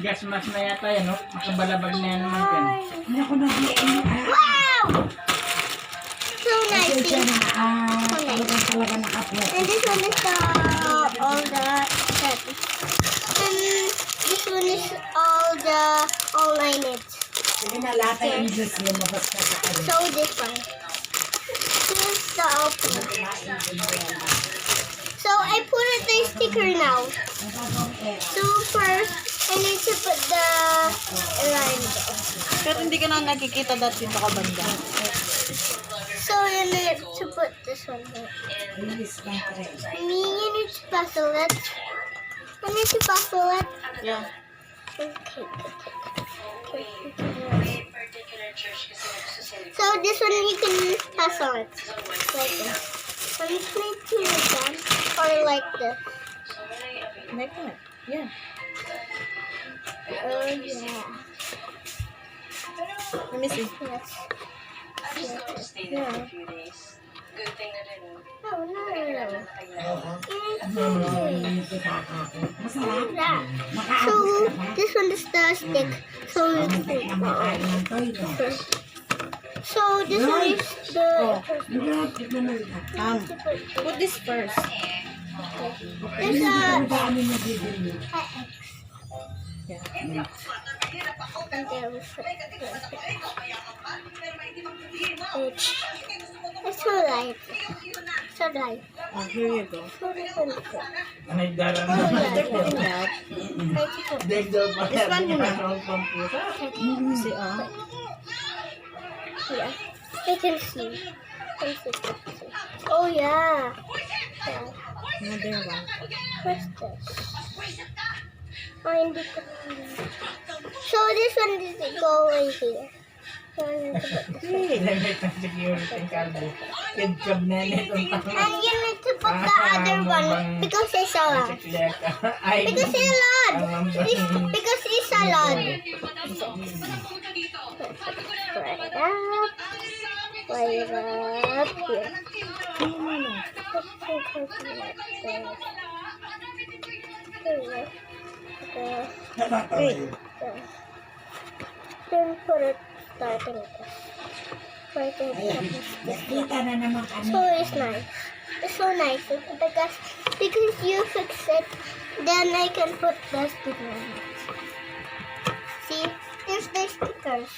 Gas mask na yata yan, no? Makabalabag na yan naman yan. Hindi ako nag-iin. Wow! So nice. Kasi siya na, So nice. talaga nakapo. And this one is all the set. And this one is all I need. Sige na, lahat ay English lumabas ka sa kanya. So this one. This is the opener. So I put the sticker now. So first, I need to put the line. Pero hindi ka na nakikita dati dito ka banda. So you need to put this one here. English country. Me, you need to puzzle it. I need to puzzle it. Yeah. Okay. So this one you can puzzle it like this. So you can do it again or like this. Like that. Yeah. Oh yeah. Let me see. Yes. Yeah. Oh no. Masarap. Yeah. Makaabos So ka ba? this one is the stick. So Hindi ka makain ng toyo. so this one is the. Put this first. There's Ang a. dami na bibili. Yeah. And there we put H. It's so light. So light. Oh, here you go. So different. Anay dara Oh, na. yeah. After putting that, Deg daw pa. This one muna. Computer. see, Yeah. I can see. Oh yeah. Yeah. another one. What's this? Oh, hindi ko. So this one needs to go right here. So I need to put this one. Limit ng security card. Kidkab na nitong And you need to put the other one because it's a lot. Ay, Because it's a lot. Because it's a lot. Right up. Right up here. There we go. Nakakawin. Then put it starting this. Right in Ayan. Nakita na naman kami. So it's nice. It's so nice because you fix it. Then I can put the sticker on it. See, there's the stickers.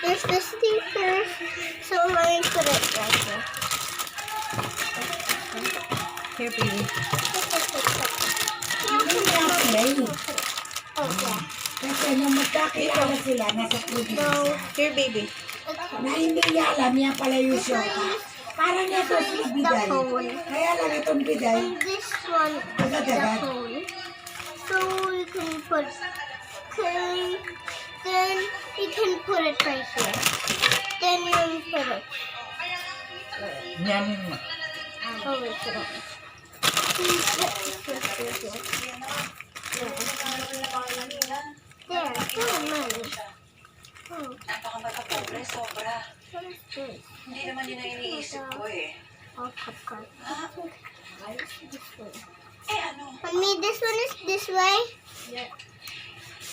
There's the stickers. So let me put it right here. Here, baby. Play. Oh yeah. Kasi nung magkakilala sila, nasa probinsya. No. Here, baby. Na hindi niya alam, yan pala yung shota. Parang ito si The Biday. phone. Kaya lang itong Biday. And this one is the phone. So you can put. Okay. Then you can put it right here. Then you put it. Yan. Oh wait, put it. There, so nice. Oh, Napaka-pobre, sobra. what is this? Hindi naman yun ang iniisip ko eh. Oh, popcorn. This way. Eh ano? Mommy, this one is this way.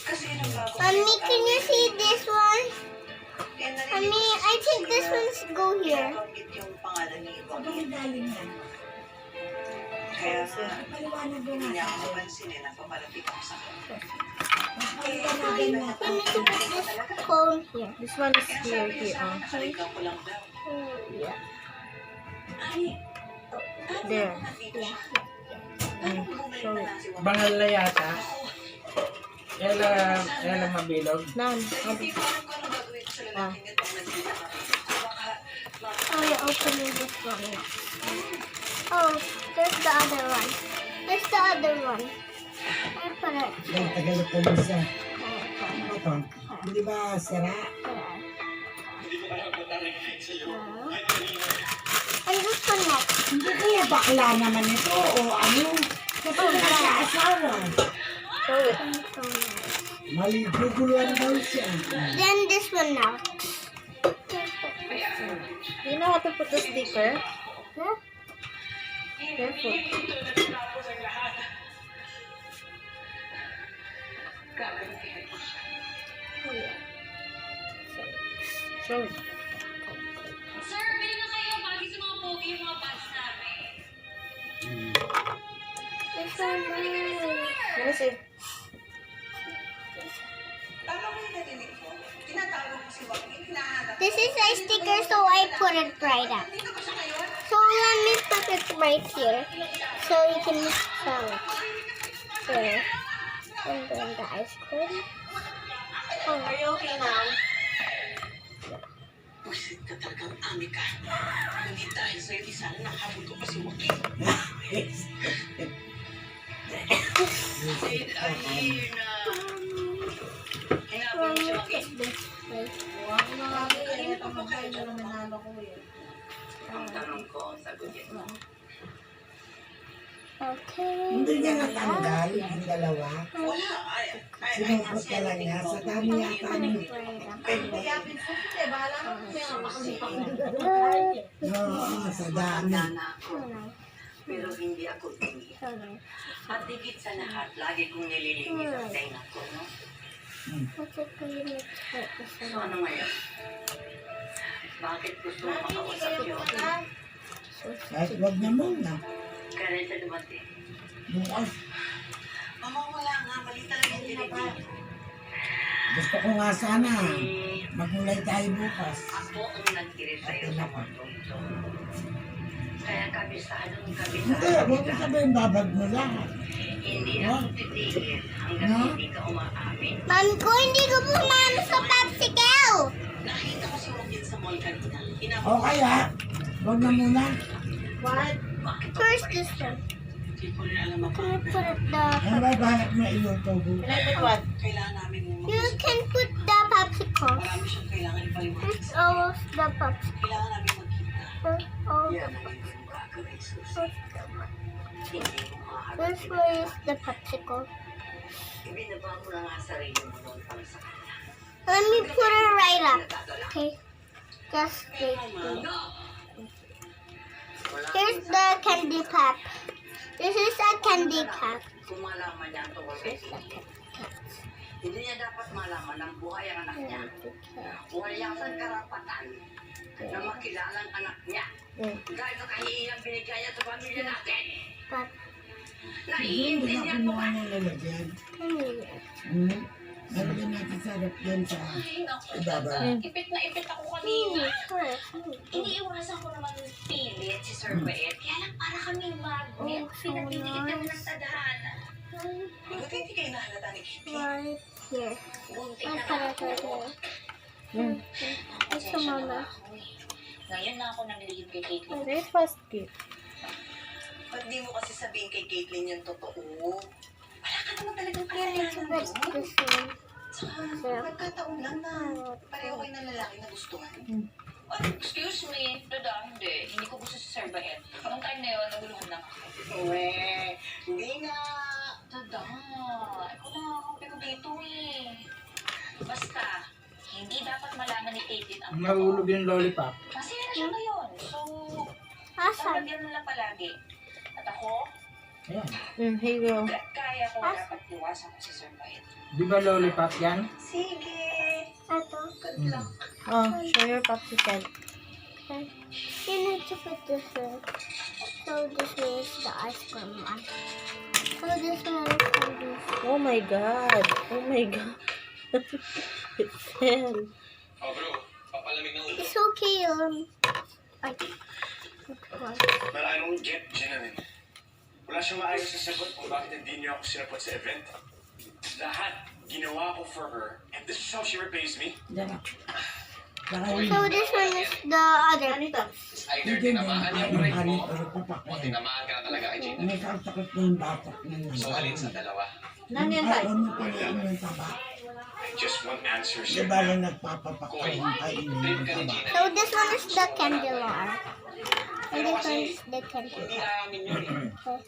Kasi yun ang bago. Mommy, can you see this one? Eh, Mommy, I think this one's go here. Nabanggit yung pangalan ni Ang Ibon. galing yan. Kaya nga, Paliwanag mo hindi nga niya sa ako akin. napansin eh, napapalapit ako sa akin. Paliwanagan You natin. need to put this phone here. This one is here, here. Nakaligaw ko lang daw. Oh, yeah. Ay, There. Yeah. Show it. Bangal na yata. Ela mabilog. Nan. hindi ko alam kung ano gagawin ko sa lalaking ito ang nandito na. Baka, Oh, you're opening this one. Oh, there's the other one. There's the other one. I put it. Ang tagal ko isa. Ito, hindi ba sira? And this one next. Hindi kaya bakla naman ito o ano? Kasi nagkaasawa. Show it. So nice. Maliguguluhan daw siya. Then this one now. You know how to put the sticker? Yeah? Careful. Gagantihan ko siya. Show it. Sir, bili na kayo bagay sa mga pogi yung mga pants namin. It's so nice. Let me see. Tama ko yung narinig ko. Tinatawag ko si Joaquin. Hinahanap. This is a sticker, so I put it right up. Dito ba siya ngayon? So let me put it right here, so you can smell it. There. And then the ice cream. Oh. Are you okay now? Pusit ka talagang ami ka. Hindi dahil sa'yo, di sana nakahabol ko pa si Joaquin. Sid, ayun na. Hinabol mo si Joaquin. Kanina pa po kayo dyan. Ang tanong ko, ang sagutin mo. Okay. Hindi niya natanggal ang dalawa. Wala. Sinupot ka lang niya. Sa dami yata niyo. Oo, sa dami. Nana ako. Pero hindi ako tingin. So nice. At higit sa lahat, lagi kong nililinis ang tenga ko, no? What's it going to hurt the So ano ngayon? Bakit gusto mo makausap yun? Kahit wag na muna. Kaya sa dumating. Bukas. Mamawala nga, mali talaga yung dinidig. Gusto ko nga sana. Magulay tayo bukas. Ako ang nagkirit sa'yo sa kwarto ito. Kaya kabisadong kabisado. Hindi, huwag mo sabihin babag mo lahat. Hindi ako titigil hanggang No? hindi ka umaamin. Mami ko, hindi ko pumano sa popsicle! Nakita ko si Joaquin sa mall kanina. O kaya, huwag na muna. What? Bakit ako First pa rin this siya? one. Hindi ko rin alam ako. Can you put it the... Ano ba bakit na ilutubo? What? Kailangan namin You can put the popsicle. Marami siyang kailangan ipaliwanag It's sa all of the popsicle. kailangan namin magkita. All Yan the ang hindi mo gagawin, Susie. popsicle. Hindi mo maaari. This one is the popsicle. Ibinaba mo na nga sarili mo noon para sa kanya. Let me put it right up. Nagdadala. Okay. Just wait. Wala Here's akong the candy pop. This is a candy pop. Kung malaman niya ang tungkol kay Susie. Hindi niya dapat malaman ang buhay ang anak niya. Wala siyang karapatan na makilala ang anak niya. Dahil sa kahihiyang binigay niya sa pamilya natin. But Hindi na Naiintindihan mo kumuha ba? ng lalagyan. anyway. Nalagyan natin sa rep yan sa ibabaw. Ipit na ipit ako kanina. Sure. Iniiwasan ko naman pilit si Sir Baet. Kaya lang para kaming magnet. Oh, so Pinagdidikit kami ng nice. tadhana. Buti hindi kayo nahalata ni Kitty. Right here. Bunti I'll na put lang it right ako. here. It's a Pasensya na mama. ako eh. Ngayon na ako nangilihim kay Caitlyn. Breakfast cake. Ba't di mo kasi sabihin kay Caitlyn yung totoo? Wala ka naman talagang Let me kasalanan put doon. this one. Saka, nagkataon lang na pareho kayo ng lalaki na gustuhan. Oh, excuse me, Dada, hindi. Hindi ko gusto si Sir Baet. Nung time na yun, naguluhan lang ako. Uwe, hindi nga. Dada, ikaw na nakakampi ko dito eh. Basta, hindi dapat malaman ni Caitlyn ang Mahulog yung lollipop. Masaya na siya ngayon. So, Asan? sabi mo lang palagi. At ako, Ayan. Here you go. kaya ko dapat iwasan ko si Sir Baet. Di ba lollipop yan? Sige. Ito. Good luck. Oh, show your popsicle. Okay. You need to put this in. So this one is the ice cream one. So this one is for this. Oh my God. Oh my God. It fell. Oh bro, papalamig ng ulo. It's okay. I But I don't get Janet. Wala siyang maayos na sagot kung bakit hindi niyo ako sinapot sa event. Lahat ginawa ko for her, and this is how she repays me. Diyan. Saka yun. So this one is the other. It's either Hindi na tinamaan niya yung ang brain hari mo, pero o papakain. tinamaan ka na talaga kay Gina. May sakit na yung batok na yun. So alin sa dalawa? Ayaw mo palain yung taba. I just want answers Di here ba now. yung nagpapapakain kainin Trip yung ka ni taba? Gina. So this one is the candy bar. And this one is the candy Hindi bar. amin yun eh. Okay.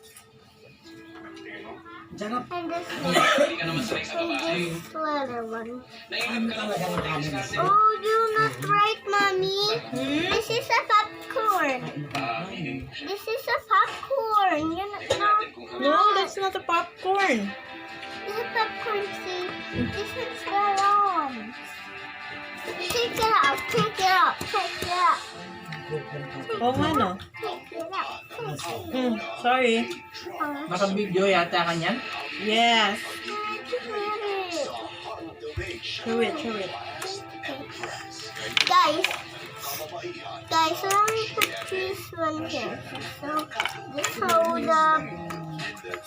Tingin mo? Sarap. And this one. Hindi ka naman sanay sa And babae. this little one. Nainip ka lang kung mabilis natin. Oh, you're not right, Mommy. This is a popcorn. Aminin mo siya. This is a popcorn. You know, Tingnan natin kung No, that's not a popcorn. this is a popcorn. See, This is the wrong. Take it out. Take it out. Take it out. Oo nga, no? Take it out. Sorry. Naka-video yata kanyan. Yes. Show it. Show it. Guys, let me put this one here.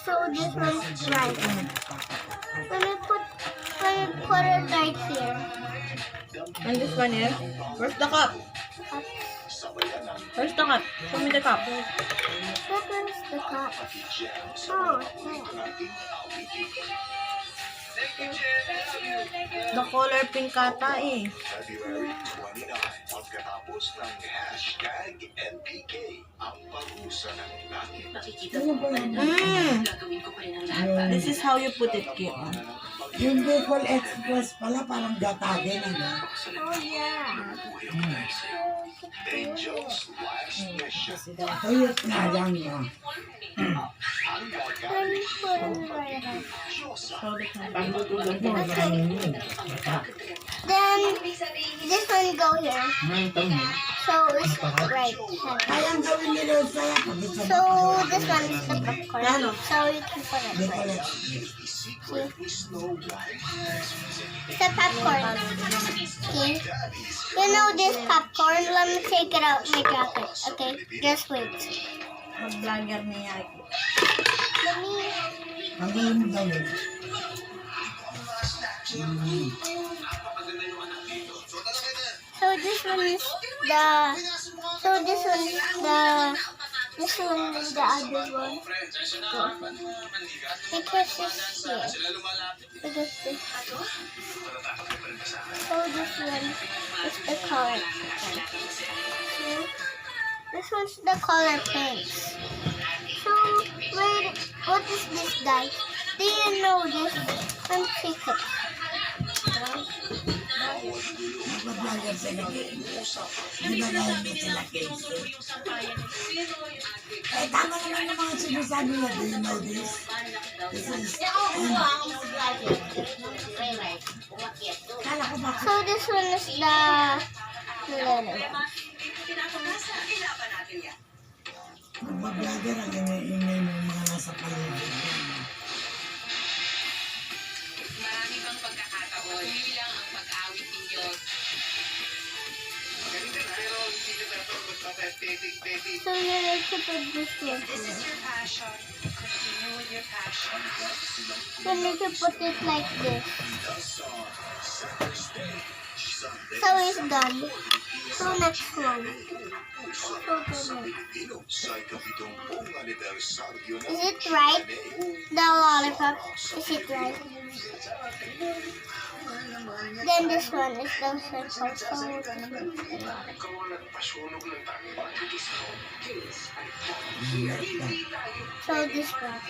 So this one's right. Let me put it right here. And this one is? Where's the cup? Where's the cup? Show me the cup. That one's the cup. Oh, The color pink kata eh. February 29, pagkatapos ng hashtag NPK, ang parusa ng langit. Nakikita mo ba na gagawin ko pa rin ang lahat para This is how you put it, Kim. Yung Bicol Express pala parang gata din, ano? oh yeah. Angel's last mission. Tuyot nga lang, no? Let me put it right up. Panglutugan mo. Maraming yun. Then this one go here. Ito mo. So it's right. Kayang gawin nila sa So this one is the popcorn. So you can put it Bicol right. Express. The popcorn. Okay. You know this popcorn? Let me take it out my jacket. Okay. Just wait. Mag-vlogger niya. Let me. Ang gawin mo gawin. So this one is the. So this one is the. This one is the other one. Because it's here. Because this. So this one is the color. See? This one's the color pink. So wait, what is this, guys? Do you know this? Let's take it. Nagpa-vlogger sila game. Di ba dahil may sila games? Eh, tama naman yung mga sinasabi mo. Do you know this? This is... Kala ko ba? So this one is the letter. Nagpa-vlogger ang ingay ng mga nasa paligid. marami pang pagkakataon. Hindi lang ang pag-awit ninyo. So you need to put this one This is here. your passion. Continue with your passion. You need to put it like this. So it's done. So next one. So the next. Is it right? The lollipop. Is it right? Then this one is the circle. So this one.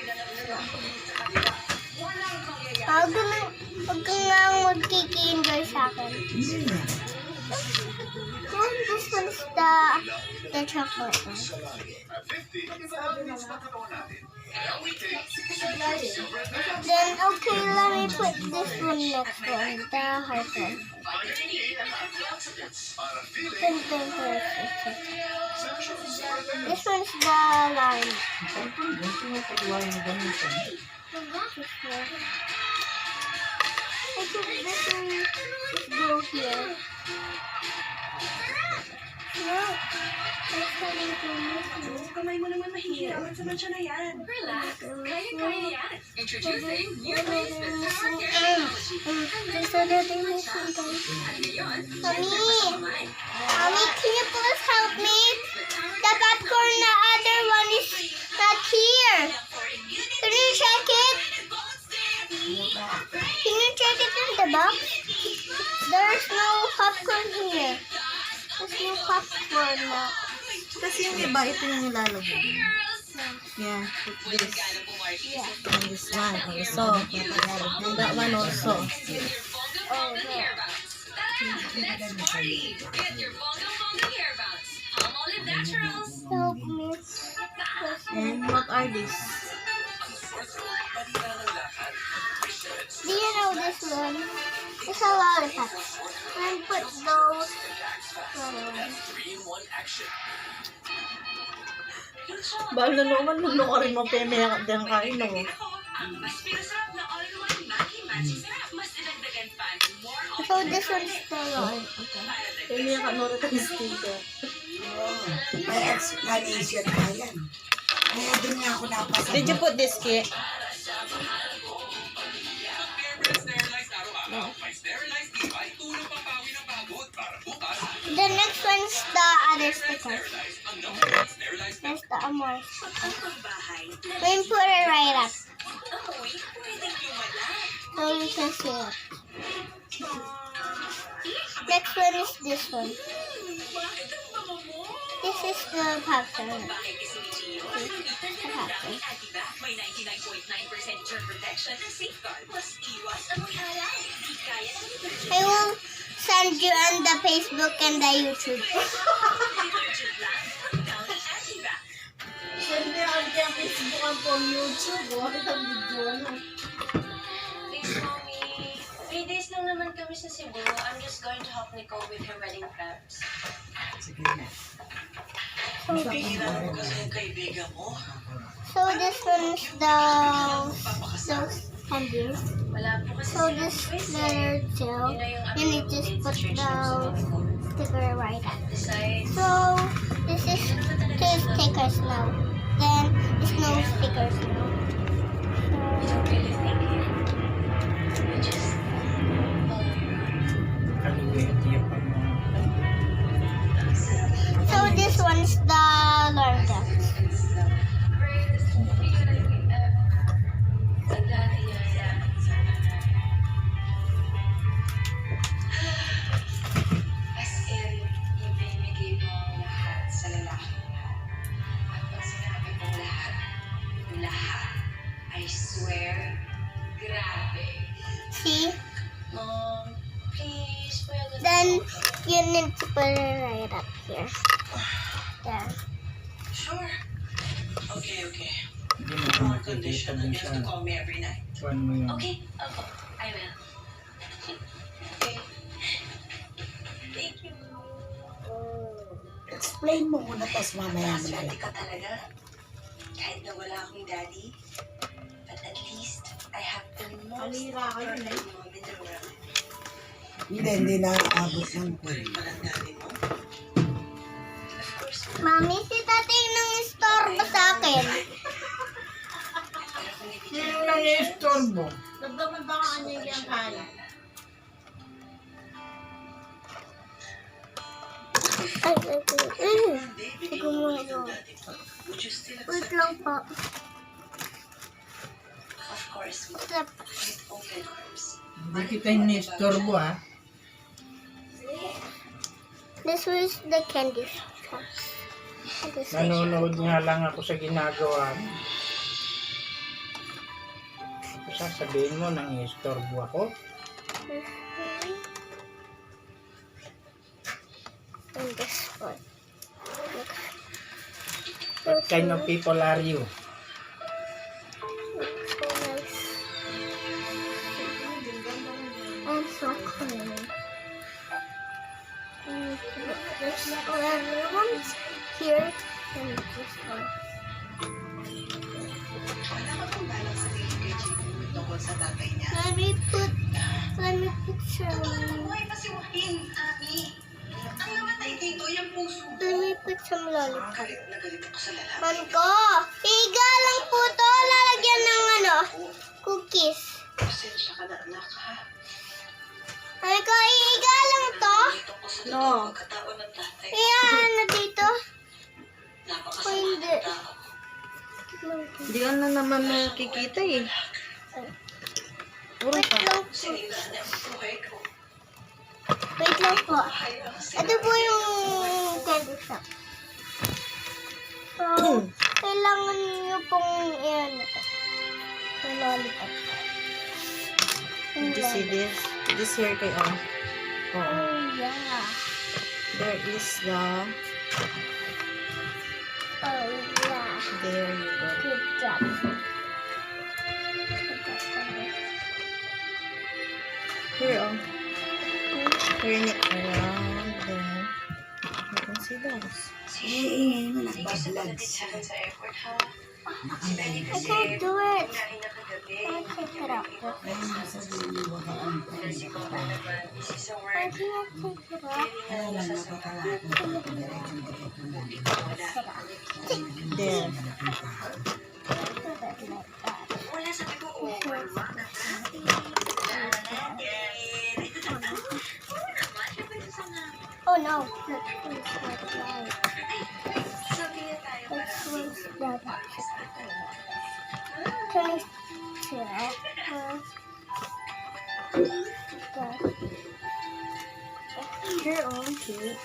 Huwag ka nga magkiki-enjoy sa akin. Then this one is the chocolate one. Then okay, let me put this one next one, the heart one. This one's the line. I think this one go here. No, it's coming from this one. Kamay mo naman mahihirapan sa mancha na yan. Relax. Kaya-kaya yan. Introducing new ways with Power Care Technology. There's another missing, guys. At ngayon, Mommy, can you please help me? The popcorn, the other one is not here. Can you check it? Can you check it in the box? There's no popcorn here. There's no popcorn now. Kasi yung iba, ito yung nilalagay. Yeah, put this. Yeah. And this one also. And that one also. Oh, no. Get your Bongo Bongo hair bounce. Palmolive Naturals. Help me. And what are these? Do you know this one? It's a lollipop. And put those. Bahal na naman, nung ka rin mo pemea din kain no. Ang mas pinasarap na all-in-one Maggi Magic Sarap. Mas dinagdagan pa ng more of So this one's the roll. Pemea ka nora tayo sticker. May explanation pa yan. Kaya doon nga ako napasama. Did you put this key? The next one's the other sticker. There's the Amor. We can put it right up. So you can see it. Next one is this one. This is the popcorn. May 99.9% germ protection na safeguard. Mas iwas amoy halay. Di kaya ng detergent. I will send you on the Facebook and the YouTube. Detergent lang. Down ang Antibac. Siyempre, ang kaya Facebook ang pong YouTube. Bakit ang video na? Please, Mommy. 3 days lang naman kami sa Cebu. I'm just going to help Nicole with her wedding preps. Sige na. So this one's those candies. Wala po kasi So silang this choice eh. letter two, Yun na yung you need to available put instructions the mo. sticker right up. Besides, So this is two stickers now. Then there's no stickers now. you don't really think it. You just follow your heart. Kaliwet niya pa mo. So this one's the Lorda. Greatest feeling ever. Pagdadiyaya sa panay. As in, ibinigay mo ang lahat sa lalaki. At pag sinabi mong lahat, lahat, I swear, grabe. See? Mom, please, pwede Then you need to put it right up here. There. Sure. Okay. Hindi mo makikita din siya. Call me every night. Kuhan mo yun. Okay, opo, I will. Okay. Thank you. Explain mo muna, tapos mamaya mo na Swerte lang. ka talaga. Kahit na wala akong daddy, but at least I have the most Palira ka yun, eh. mom in the world. Hindi na abot ng kwento. Walang daddy mo. Of course, Mami, si tatay nang istorbo sa akin. pero kung hindi Sino nang i-storbo? Nagdaman ba ka kanya yung kaya? baby, Sige muna yung yun. daddy mo, would you still Wait accept? lang po. Of course, with Step. open arms. Hindi kita ini-storbo ah. This was the candy shop. This is- Nanonood nga lang ako sa ginagawa mo. Sasabihin mo nang i-storbo ako. And this one. What kind of people are you? So nice. And so clean. And there's other ones here. And this one. Wala ka bang balang sabihin kay Jimmy tungkol sa tatay niya? Let me put some. Buhay pa si Joaquin, Ami. Ang namatay dito, yung puso mo. Let me put some lollipop. Galit na galit ako sa lalaki. Man ko, higa lang po to. Lalagyan ng cookies. Pasensya ka na, anak, ha? Man ko, higa lang to. Dito ko sa No. pagkataon ng tatay. Kaya dito. Napakasama Hindi. ng tao. Hindi ka na naman nakikita eh. Puro Wait pa. lang. Sinila niya ang buhay ko. Wait lang po. Hayang Ito po yung candy shop. So, kailangan nyo pong ito. Yung lollipop. Yung Did you see this? This here kay oh. Oo. Oh, yeah. There is the... Oh, yeah. There you go. Good job. Here, oh. Turn it around. Then, you can see those. Ingay mo, Thank you sa nagbablog. pagditsahan sa effort, ha? Nakalive. I can't do it. Kumain na kagabi. I can't take it out. Kaya nga sabihin mo, wag akong Kasi ko pa naman, this is a I word. can't take it out. Kaya lang napakalaki ko pag-direct yung There. Wala, sabi ko, oh, mama, natin. Oh no, that was not right. Sabi niya tayo para This was the Turn it to Here, oh. Cute.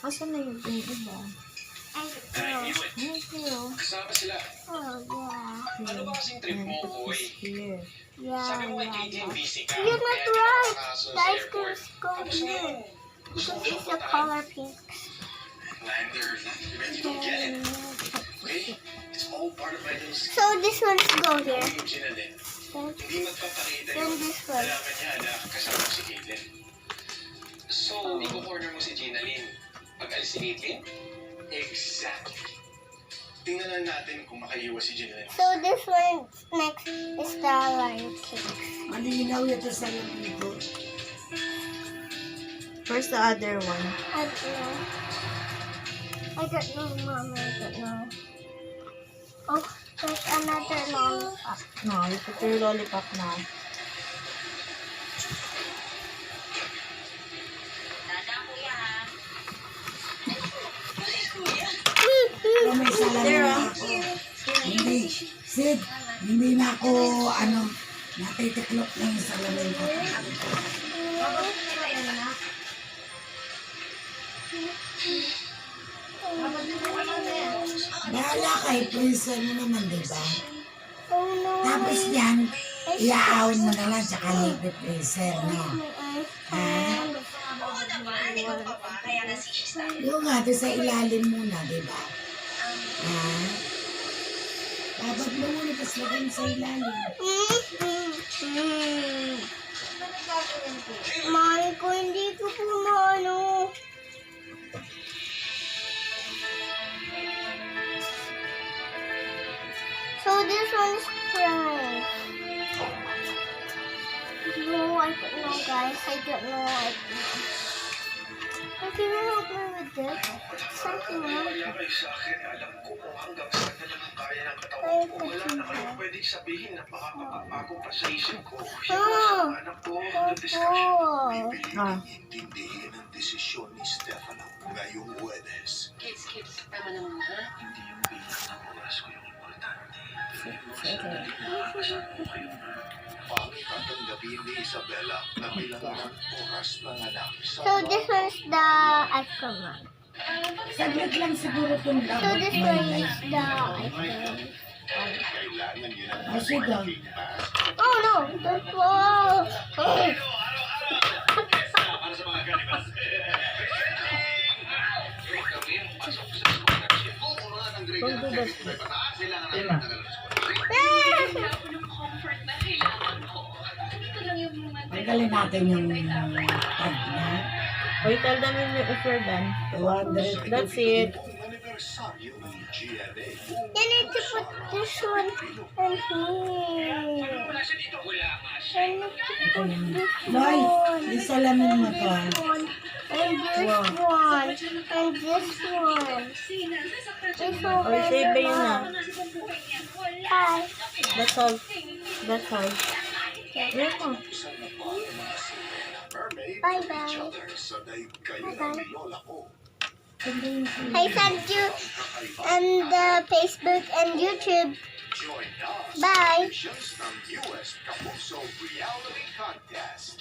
Asan na yung iba? I I knew it. Here, Kasama sila. Oh yeah. Ano ba kasing trip mo, boy? here. Sabi mo kay Yeah, KJ, yeah. busy ka. You're not kaya right. nakakaso The sa ice cream airport. is going Tapos here. ngayon, gusto mo This siyang is the puntahan. color pink. Neither, you don't get it. Okay? It's all part of my little scheme. So this one's go here. Yung Jinalyn, hindi magpapakita Then yung this one. nalaman niya na kasama si Caitlyn. So, i-corner mo si Jinalyn. Pag alis si Caitlyn? Exactly. Tingnan lang natin kung makaiwas si Jinalyn. So this one next is the lion cake. Malinaw ito sa linggo. Where's the other one? I don't know. I don't know, Mom. I don't know. Oh, there's another lollipop. No, you put your lollipop now. Pero may salamin ako. Hindi, Sid, hindi na ako, natitiklop na yung salamin ko. Bahala kay Prince mo naman, di ba? Oh no. Tapos yan, iaawin mo na lang sa kalipi Prince, no? Ha? Oo naman, ikaw pa ba? Kaya nasishis tayo. Yung nga, doon sa ilalim muna, di ba? Ha? Dapat mo muna, tapos lagyan sa ilalim. Mami ko, hindi ko po maano. So this one's crying. No, I don't know, guys. I don't know. Can you help me with this? Something else. Kaya kayo sa akin, alam ko kung hanggang saan na lang ang kaya ng katawan ko. Wala na kayong pwedeng sabihin na makakapagbago pa sa isip ko. Yan ang anak ko, the discussion. Ah. Intindihin ang desisyon ni Stefano ngayong Huwebes. Kids, tama naman, ha? Hindi yung bilang ng oras ko yung importante. Yung sandali na makakasama ko kayo. Pangit ang tanggapin ni Isabela na bilang ng oras ng anak. So this one's the ice cream one. Saglit lang siguro itong So labot this mo one yan. is the ice cream. Kailangan yun ang Oh, sige. Oh no, that's all. para sa mga kanibas. Don't do that. Comfort na kailangan ko. Ito lang yung mga Tanggalin natin yung tag niya. Or tell them if you're done. 200. That's it. You need to put this one in here. And Ito yun. this Loy, one. yung salamin mo to. And this one. And this one. It's Or over save ba yun na? Bye. That's all. That's all. Yan mo. Bye-bye. I sent you on the Facebook and YouTube. Join us. Bye. From US Kapuso Reality Contest.